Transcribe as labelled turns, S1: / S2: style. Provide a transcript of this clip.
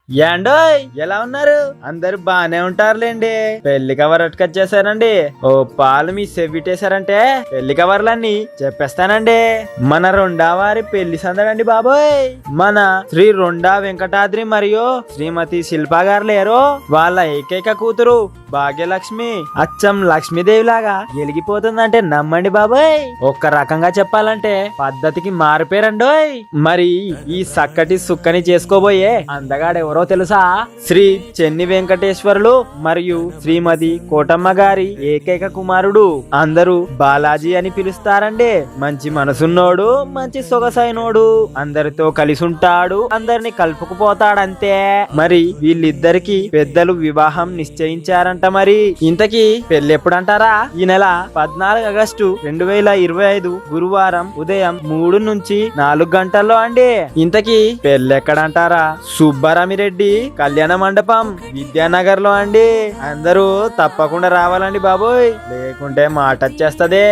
S1: ఏండోయ్ ఎలా ఉన్నారు? అందరు బానే ఉంటారులేండి. పెళ్లి కవర్ అట్టుకొచ్చేసానండి. ఓ పాలు మీ సెవ్విటేశారంటే పెళ్లి కవర్లన్నీ చెప్పేస్తానండి. మన రెండావారి పెళ్లి సందడండి బాబోయ్. మన శ్రీ రొండా వెంకటాద్రి మరియు శ్రీమతి శిల్పా గారు లేరు, వాళ్ళ ఏకైక కూతురు భాగ్యలక్ష్మి అచ్చం లక్ష్మీదేవి లాగా వెలిగిపోతుందంటే నమ్మండి బాబోయ్. ఒక్క రకంగా చెప్పాలంటే పద్ధతికి మారిపోయారండోయ్. మరి ఈ సక్కటి సుక్కని చేసుకోబోయే అందగాడెవరో తెలుసా? శ్రీ చెన్ని వెంకటేశ్వరులు మరియు శ్రీమతి కోటమ్మ గారి ఏకైక కుమారుడు. అందరూ బాలాజీ అని పిలుస్తారండి. మంచి మనసున్నోడు, మంచి సొగసైనోడు, అందరితో కలిసి ఉంటాడు, అందరిని కలుపుకుపోతాడంతే. మరి వీళ్ళిద్దరికి పెద్దలు వివాహం నిశ్చయించారంట. మరి ఇంతకీ పెళ్లి ఎప్పుడంటారా? ఈ నెల 14 ఆగస్టు 2025 గురువారం ఉదయం 3 నుంచి 4 గంటల్లో అండి. ఇంతకీ పెళ్లి ఎక్కడంటారా? సుబ్బరామిరెడ్డి కళ్యాణ మండపం విద్యానగర్ లో అండి. అందరూ తప్పకుండా రావాలండి బాబోయ్, లేకుంటే మాట వచ్చేస్తదే.